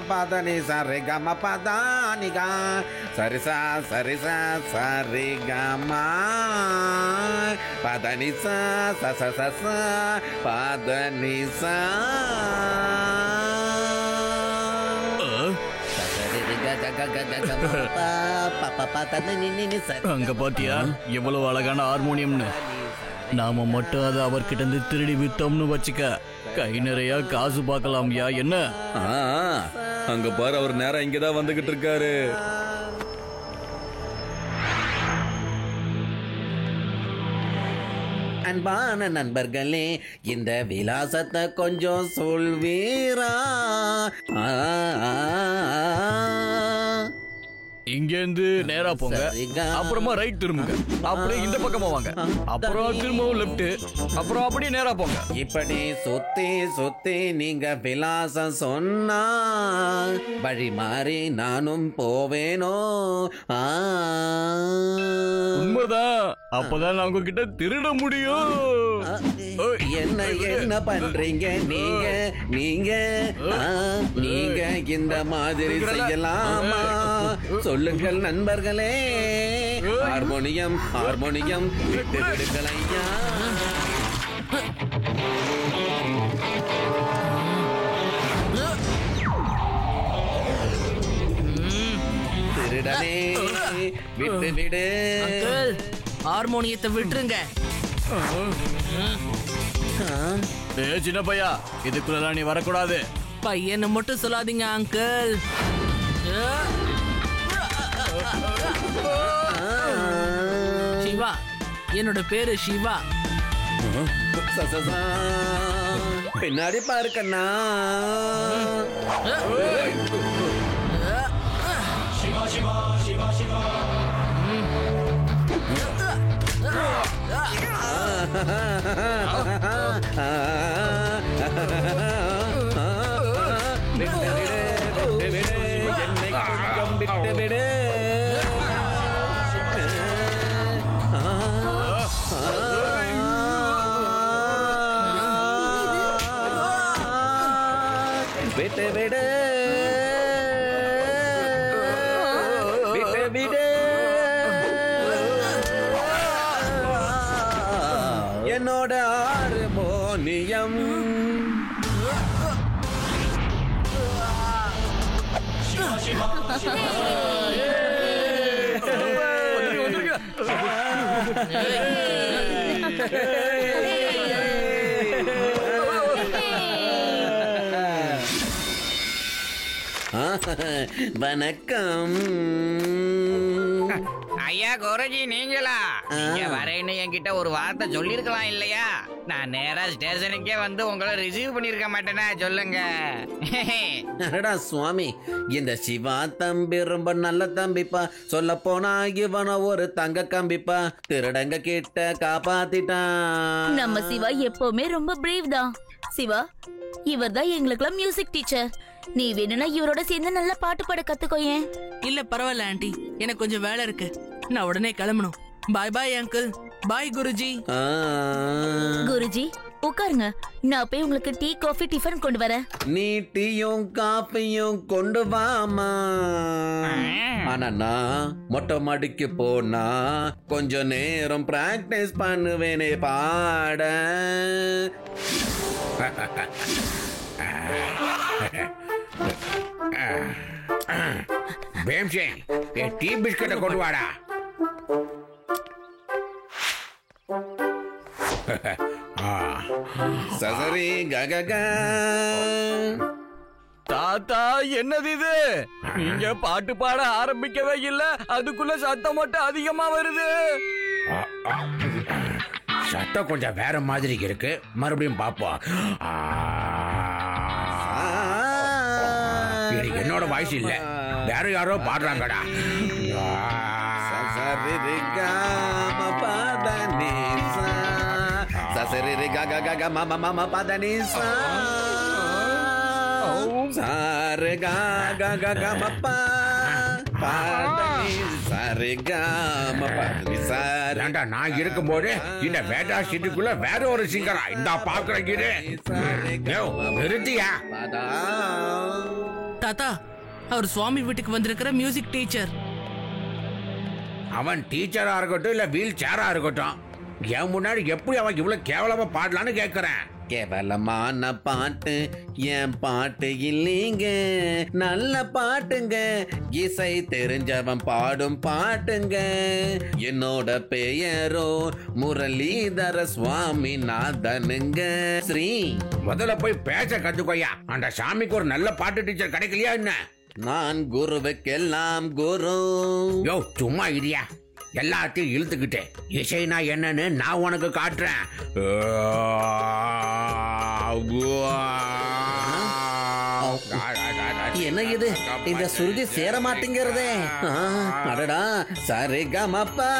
பதனி சரி கம பதானிகா சரிசா சரிசா சரி கமா பதனி ச ச ச பதனி ச அங்க பாத்தியா எவ்வளவு அழகான ஹார்மோனியம்னு. நாம மட்டும் அதை அவர்கிட்ட இருந்து திருடி வித்தோம்னு வச்சுக்க கை நிறைய காசு பார்க்கலாம்யா. என்ன அங்க பாரு, அவர் நேரம் இங்கதான் வந்துகிட்டு இருக்காரு. அன்பான நண்பர்களே, இந்த விலாசத்தை கொஞ்சம் சொல்வீரா? இங்க இருந்து நேரா போங்க, அப்புறமா ரைட் திரும்புங்க, அப்படியே இந்த பக்கமா வாங்க, அப்புறம் திரும்பவும் லெஃப்ட், அப்புறம் அப்படியே நேரா போங்க. இப்படி சுத்தி சுத்தி நீங்க விலாசம் சொன்னா வழி மாறி நானும் போவேனோ? உண்மைதான், அப்பதான் நான் உங்ககிட்ட திருட முடியும். என்ன என்ன பண்றீங்க நீங்க? நீங்க நீங்க இந்த மாதிரி செய்யலாமா? சொல்லுங்கள் நண்பர்களே. ஹார்மோனியம் ஹார்மோனியம் விட்டு விடுங்கள் ஐயா. திருடனே விட்டு விடு. ஹார்மோனியத்தை விட்டுருங்க. சின்ன பையா, இதுக்குள்ள நீ வரக்கூடாது. பையனை மட்டும் சொல்லாதீங்க அங்கிள். சிவா, என்னோட பேரு சிவா. பின்னாடி பாரு கண்ணா. சிவா சிவா சிவா சிவா. என்னை கொஞ்சம் விட்டு விடு. விட்டு விடு விட்டு விடு. என்னோட ஹார்மோனியம் வணக்கம் ஐயா குருஜி, நீங்களா? நீங்க வரேன்னு என்கிட்ட ஒரு வார்த்தை சொல்லிருக்கலாம் இல்லையா? நான் நேரா ஸ்டேஷனுக்கே வந்து உங்களை ரிசீவ் பண்ணிருக்க மாட்டேனா? சொல்லுங்க. அடடா சுவாமி, இந்த சிவா தம்பி ரொம்ப நல்ல தம்பிப்பா. சொல்ல போனா இவன ஒரு தங்க கம்பிப்பா. திருடங்க கிட்ட காப்பாத்திட்டான். நம்ம சிவா எப்பவுமே ரொம்ப பிரேவ் தான். சிவா, இவர் தான் எங்களுக்குலாம் மியூசிக் டீச்சர். நீ வேணும்னா இவரோட சேர்ந்து நல்ல பாட்டு பாட கத்துக்கோயேன். இல்ல பரவாயில்ல ஆண்டி, எனக்கு கொஞ்சம் வேலை இருக்கு. நான் உடனே கிளம்பணும். பாய் பாய் அங்கிள். பாய் குருஜி. குருஜி உட்காருங்க, நான் போய் உங்களுக்கு டீ காஃபி டிஃபன் கொண்டு வரேன். நீ டீயும் காஃபியும் கொண்டு வாமா. ஆனா நான் மொட்டை மாடிக்கு போனா கொஞ்ச நேரம் பிராக்டிஸ் பண்ணுவேனே பாட. டீ பிஸ்கட்டை கொண்டு வாடா. சசரி கக. தாத்தா, என்னது இது? நீங்க பாட்டு பாட ஆரம்பிக்கவே இல்ல, அதுக்குள்ள சத்தம் மட்டும் அதிகமா வருது. சத்தம் கொஞ்சம் வேற மாதிரி இருக்கு, மறுபடியும் பாப்போம். என்னோட வாய்ஸ் இல்ல, வேற யாரோ பாடுறாங்கடா. சாரு கா கா கா மப்பா. சாரி காம பதனி சாரி. ஏண்டா நான் இருக்கும்போது இந்த வேட்டா சிட்டிக்குள்ள வேற ஒரு சிங்கரா இந்த பாக்குறீங்க நிறுத்தியா? தாத்தா, அவர் சுவாமி வீட்டுக்கு வந்திருக்கிற மியூசிக் டீச்சர். அவன் டீச்சரா இருக்கட்டும் இல்ல வீல் சேரா இருக்கட்டும், என் முன்னாடி எப்படி அவன் இவ்வளவு கேவலமா பாடலான்னு கேக்குறேன். கேவலமான பாட்டு என் பாட்டு இல்லைங்க, நல்ல பாட்டுங்க, இசை தெரிஞ்சவன் பாடும் பாட்டுங்க. என்னோட பெயரோ முரளிதர சுவாமி நாதனுங்க. ஸ்ரீ முதல்ல போய் பேச கத்துக்கோயா. அந்த சாமிக்கு ஒரு நல்ல பாட்டு டீச்சர் கிடைக்கலையா என்ன? நான் குருவுக்கெல்லாம் குரு. யோ சும்மா இடியா, எல்லாத்தையும் இழுத்துக்கிட்டு இசைனா என்னன்னு நான் உனக்கு காட்டுறேன். என்ன இது, இந்த சுருதி சேர மாட்டேங்கிறதே. அடடா, சாரி காமப்பா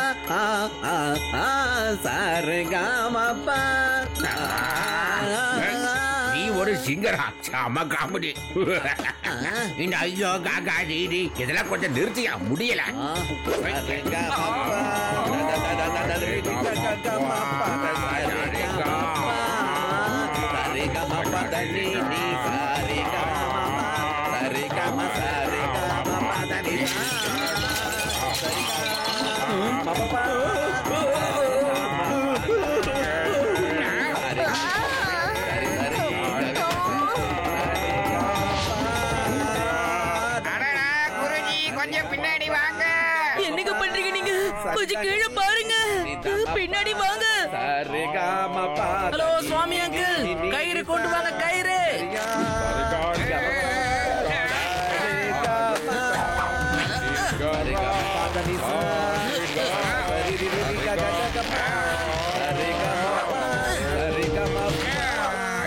சாரி காமப்பா. நீ ஒரு சிங்கரா, சாம காமெடி. இந்த ஐயோ காக்கா டீடி இதெல்லாம் கொஞ்சம் நிறுத்தியா முடியல. என்னங்க பண்றீங்க நீங்க? கொஞ்சம் கீழே பாருங்க, பின்னாடி வாங்க. ஹலோ சுவாமி அங்கிள், கயிறு கொண்டு வாங்க, கயிறு.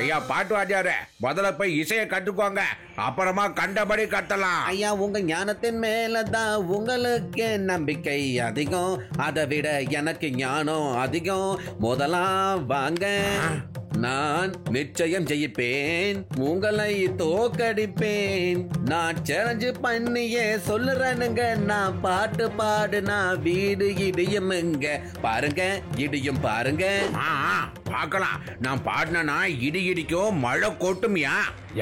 ஐயா பாட்டு வாத்தியாரே, முதல்ல போய் இசையை கட்டுக்கோங்க, அப்புறமா கண்டபடி கட்டலாம். ஐயா, உங்க ஞானத்தின் மேலதான் உங்களுக்கு நம்பிக்கை அதிகம், அதை விட எனக்கு ஞானம் அதிகம். முதலா வாங்க, நான் நிச்சயம் ஜெயிப்பேன், உங்களை தோக்கடிப்பேன். நான் சேலஞ்சு பண்ணியே சொல்லுறேனுங்க, நான் பாட்டு பாடுனா வீடு இடியுமுங்க. பாருங்க, இடியும் பாருங்க. பார்க்கலாம், நான் பாடினா இடி இடிக்கும், மழை கொட்டுமியா.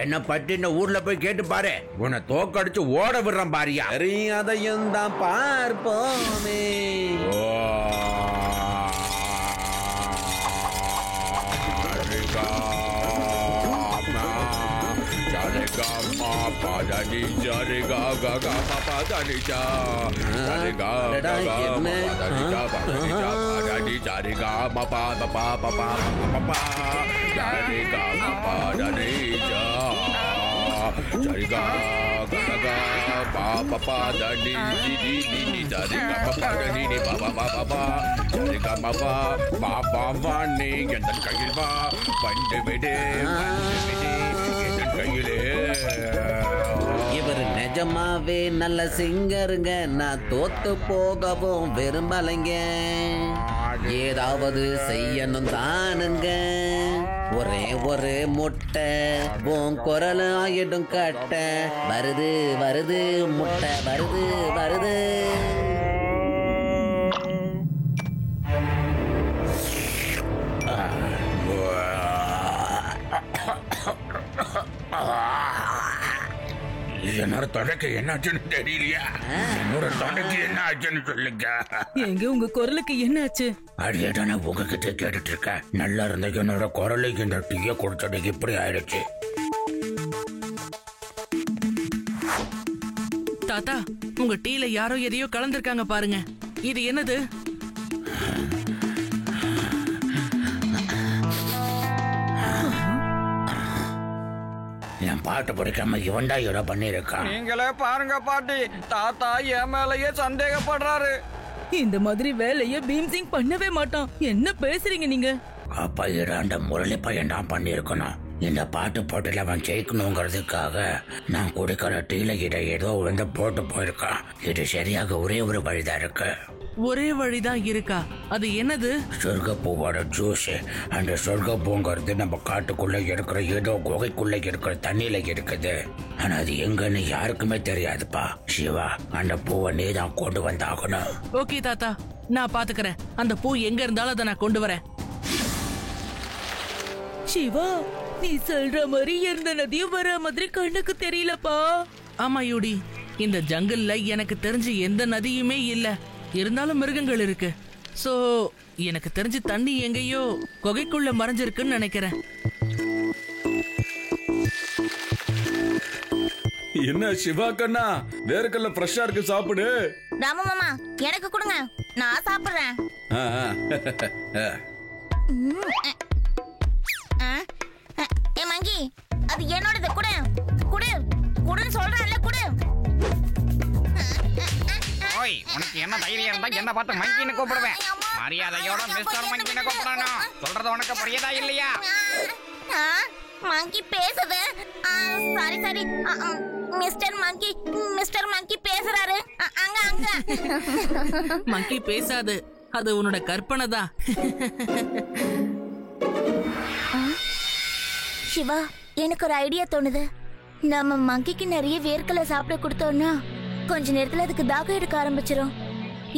என்ன பற்றி இந்த ஊர்ல போய் கேட்டு பாரு, உன்னை தோக்கடிச்சு ஓட விடுறேன் பாரியா. சரி, அதையும் தான் பார்ப்போமே. இவர் நிஜமாவே நல்ல சிங்கருங்க, நான் தோத்து போகவும் விரும்பலைங்க. ஏதாவது செய்யணும் தானுங்க. ஒரே ஒரு முட்டை உன் குரல் ஆயிடும் கட்ட. வருது வருது முட்டை வருது வருது. என்னோட தொடைக்கு என்னாச்சுன்னு தெரியலையா? என்னோட தொடைக்கு என்ன ஆச்சுன்னு சொல்லுங்க. எங்க உங்க குரலுக்கு என்ன ஆச்சு? அடியேட்டா நான் உங்ககிட்ட கேட்டுட்டு இருக்கேன். நல்லா இருந்த என்னோட குரலுக்கு இந்த டீயை குடிச்சதுக்கு இப்படி ஆயிடுச்சு. தாத்தா, உங்க டீல யாரோ எதையோ கலந்திருக்காங்க பாருங்க. இது என்னது? என் பாட்டு பிடிக்காம இவன்டா இட பண்ணிருக்கான். நீங்களே பாருங்க பாட்டி, தாத்தா என் மேலயே சந்தேகப்படுறாரு. இந்த மாதிரி வேலைய பீம்சிங் பண்ணவே மாட்டான். என்ன பேசுறீங்க நீங்க? அப்ப இடாண்ட முரளி பையன் தான் பண்ணிருக்கணும். இந்த பாட்டு போட்டில அவன் ஜெயிக்கணுங்கிறதுக்காக நான் குடிக்கிற டீல இட ஏதோ வந்து போட்டு போயிருக்கான். இது சரியாக ஒரே ஒரு வழிதான் இருக்கு. ஒரே வழிதான் இருக்கா? அது என்னது? சொர்க்கப்பூவோட ஜூஸ். அந்த சொர்க்கப்பூங்கிறது நம்ம காட்டுக்குள்ள இருக்கிற ஏதோ குகைக்குள்ள இருக்கிற தண்ணியில இருக்குது. ஆனா அது எங்கன்னு யாருக்குமே தெரியாதுப்பா. சிவா, அந்த பூவை நீ தான் கொண்டு வந்தாகணும். ஓகே தாத்தா, நான் பாத்துக்கிறேன். அந்த பூ எங்க இருந்தாலும் அதை நான் கொண்டு வரேன். சிவா, நீ சொல்ற மாதிரி எந்த நதியும் வர மாதிரி கண்ணுக்கு தெரியலப்பா. ஆமா யூடி, இந்த ஜங்கிள்ல எனக்கு தெரிஞ்சு எந்த நதியுமே இல்ல. இருந்தாலும் மிருகங்கள் இருக்கு. சோ எனக்கு தெரிஞ்சு தண்ணி எங்கேயோ குகைக்குள்ள மறைஞ்சிருக்குன்னு நினைக்கிறேன். என்ன சிவா கண்ணா, வேர்க்கல்ல ஃப்ரெஷ்ஷா இருக்கு, சாப்பிடு. ராமு மாமா, எனக்கு கொடுங்க, நான் சாப்பிடுறேன். ஆ, ஆ. ஏ மங்கி, அது என்னோடது. குடு குடு குடுன்னு சொல்றேன்ல, குடு. ஓய், உனக்கு என்ன தைரியம் இருந்தா என்ன பார்த்து மங்கின்னு கூப்பிடுவேன்? மரியாதையோட மிஸ்டர் மங்கின்னு கூப்பிடணும். சொல்றது உனக்கு புரியுதா இல்லையா? மங்கி பேசுது. சாரி சாரி, மிஸ்டர் மங்கி பேசுறாரு. அங்க அங்க. மங்கி பேசாது, அது உன்னோட கற்பனை தான். சிவா, எனக்கு ஒரு ஐடியா தோணுது. நம்ம மங்கிக்கு நிறைய வேர்க்கலை சாப்பிட கொடுத்தோம்னா கொஞ்ச நேரத்துல அதுக்கு தாகம் எடுக்க ஆரம்பிச்சிடும்.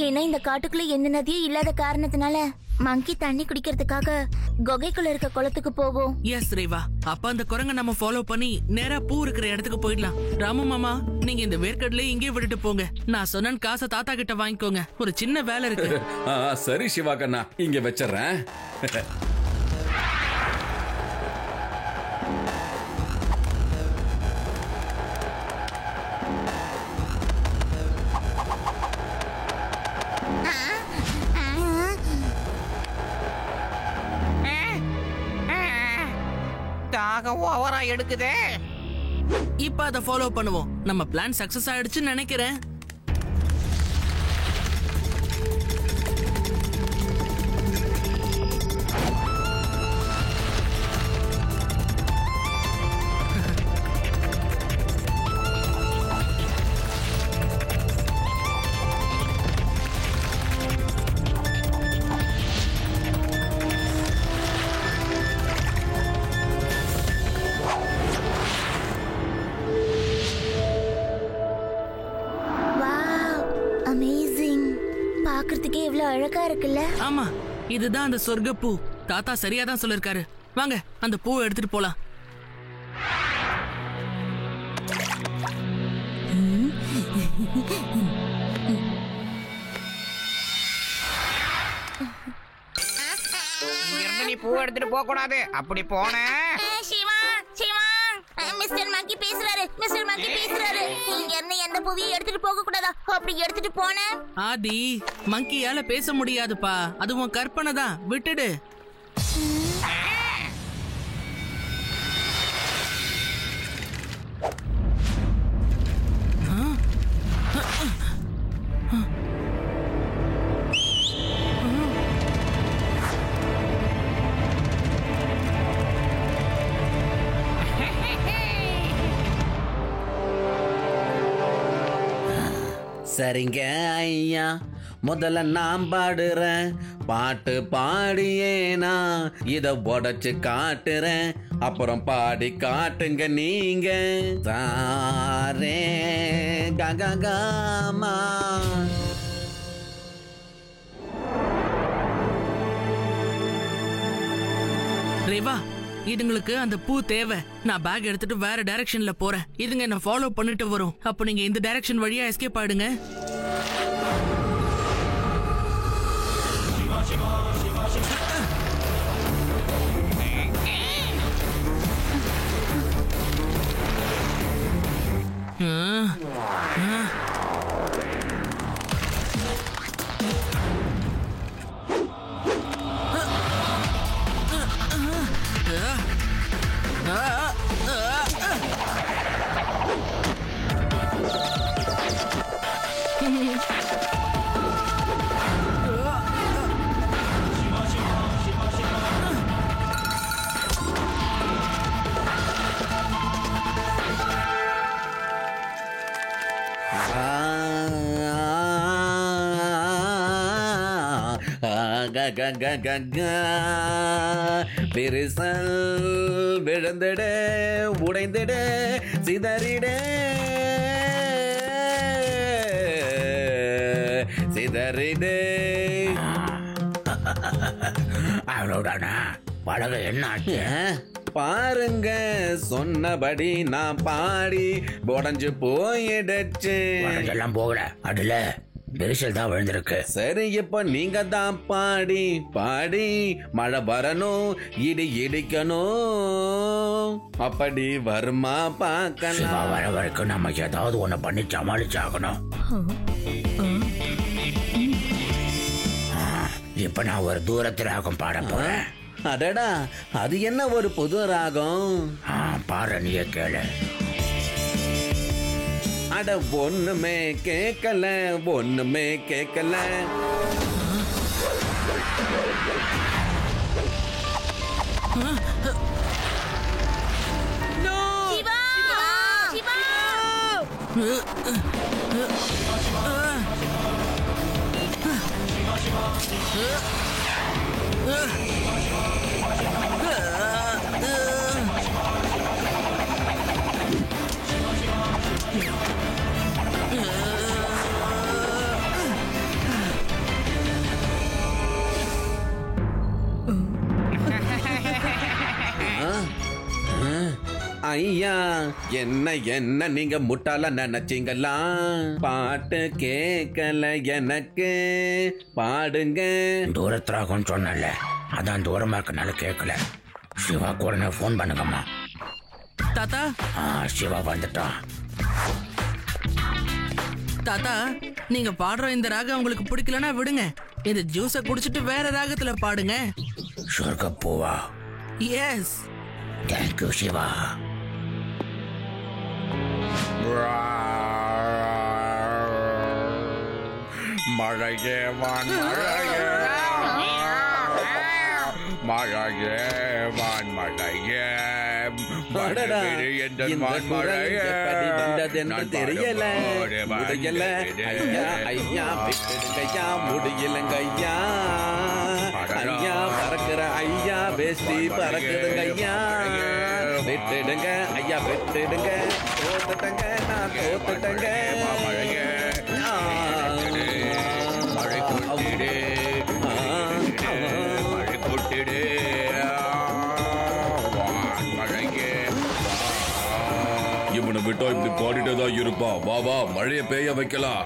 ஏன்னா இந்த காட்டுக்குள்ள எந்த நதியும் இல்லாத காரணத்தினால மங்கி தண்ணி குடிக்கிறதுக்காக குகைக்குள்ள இருக்க குளத்துக்கு போகும். எஸ் ரேவா, அப்ப அந்த குரங்க நம்ம ஃபாலோ பண்ணி நேரா பூ இருக்கிற இடத்துக்கு போயிடலாம். ராமு மாமா, நீங்க இந்த வேர்க்கடலை இங்கே விட்டுட்டு போங்க. நான் சொன்ன காசை தாத்தா கிட்ட வாங்கிக்கோங்க. ஒரு சின்ன வேலை இருக்கு. சரி சிவா கண்ணா, இங்க வச்சிடுறேன். ஓவரா எடுக்குதே. இப்ப அதை ஃபாலோ பண்ணுவோம். நம்ம பிளான் சக்சஸ் ஆயிடுச்சுன்னு நினைக்கிறேன். பாக்குறதுக்கே இவ்வளவு அழகா இருக்குல்ல? ஆமா, இதுதான் அந்த சொர்க்கப்பூ. தாத்தா சரியா தான் சொல்லிருக்காரு. வாங்க அந்த பூவை எடுத்துட்டு போலாம். நீ பூ எடுத்துட்டு போக கூடாது. அப்படி போன சிவா, சிவா, மிஸ்டர் மங்கி பேசுறாரு. மிஸ்டர் மங்கி பேசுறாரு. இங்க இருந்து எந்த பூவையும் எடுத்துட்டு போக கூடாதா? அப்படி எடுத்துட்டு போன ஆதி, மங்கியால பேச முடியாதுப்பா. அதுவும் கற்பனை தான், விட்டுடு. சரிங்க ஐயா, முதல்ல நான் பாடுறேன். பாட்டு பாடியே நான் இத உடைச்சு காட்டுறேன். அப்புறம் பாடி காட்டுங்க நீங்க. சாரே கககமா. ரேவா, இதுங்களுக்கு அந்த பூ தேவை. நான் பேக் எடுத்துட்டு வேற டைரக்ஷன்ல போறேன். இதுங்க என்ன ஃபாலோ பண்ணிட்டு வரும். அப்ப நீங்க இந்த டைரக்ஷன் வழியா எஸ்கேப் ஆயிடுங்க. விரிசல் விழுந்திட உடைந்திட சிதறிட சிதறிடு. அவ்வளவுதானா? பழக என்ன ஆச்சு? பாருங்க, சொன்னபடி நான் பாடி உடஞ்சு போயிடுச்சு. எல்லாம் போகல, அதுல விரிசல் தான் விழுந்திருக்கு. சரி, இப்ப நீங்க தான் பாடி பாடி மழை வரணும், இடி இடிக்கணும். அப்படி வருமா பார்க்கலாம். வர வரைக்கும் நம்ம ஏதாவது ஒண்ணு பண்ணி சமாளிச்சாகணும். இப்ப நான் ஒரு தூரத்து ராகம் பாட போறேன். அடடா, அது என்ன ஒரு புது ராகம்? பாரு, நீயே கேளு. அட ஒண்ணுமே கேட்கல, ஒண்ணுமே கேட்கல. ஐயா, என்ன என்ன நீங்க முட்டாள நினைச்சீங்களா? பாட்டு கேட்கல எனக்கு, பாடுங்க. தூரத்துறாகும் சொன்னல, அதான் தூரமா இருக்கனால கேட்கல. சிவா கூட போன் பண்ணுங்கம்மா. தாத்தா. சிவா வந்துட்டான். தாத்தா, நீங்க பாடுற இந்த ராகம் உங்களுக்கு பிடிக்கலன்னா விடுங்க. இந்த ஜூஸை குடிச்சிட்டு வேற ராகத்துல பாடுங்க. சொர்க்கப்பூவா? எஸ். தேங்க்யூ சிவா. மழையே வான் மழையே, மழையே வான் மழையே, அடடா, இந்த குரல் எப்படி வந்ததென்று தெரியல. முடியல ஐயா, ஐயா விட்டுடுங்கய்யா, முடியலங்க ஐயா. ஐயா பறக்கிற ஐயா, வேஷ்டி பறக்குதுங்கய்யா. விட்டுடுங்க ஐயா, விட்டுடுங்க. தோத்துட்டங்க, நான் தோத்துட்டங்க. மழை கொட்டிடு, மழை கொட்டிடு, இவனை விட்டா இப்படி பாடிட்டே தான் இருப்பான். வா வா, மழையை பெய்ய வைக்கலாம்.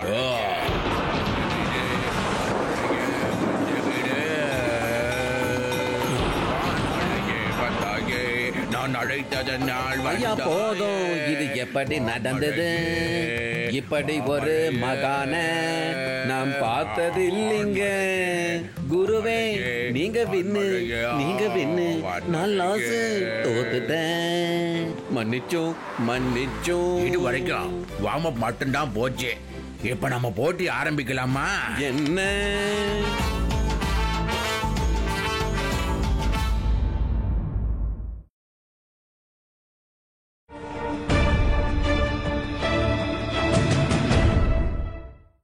நான் அழைத்ததனால் ஐயா போதும், இது எப்படி நடந்தது? இப்படி ஒரு மகான நாம் பார்த்தது இல்லைங்க. குருவே, நீங்க வின்னு, நீங்க வின்னு. நான் லாஸ், தோத்துட்டேன். மன்னிச்சோம் மன்னிச்சோம். இது வரைக்கும் வார்ம் அப் மட்டும்தான் போச்சு. இப்ப நம்ம போட்டி ஆரம்பிக்கலாமா? என்ன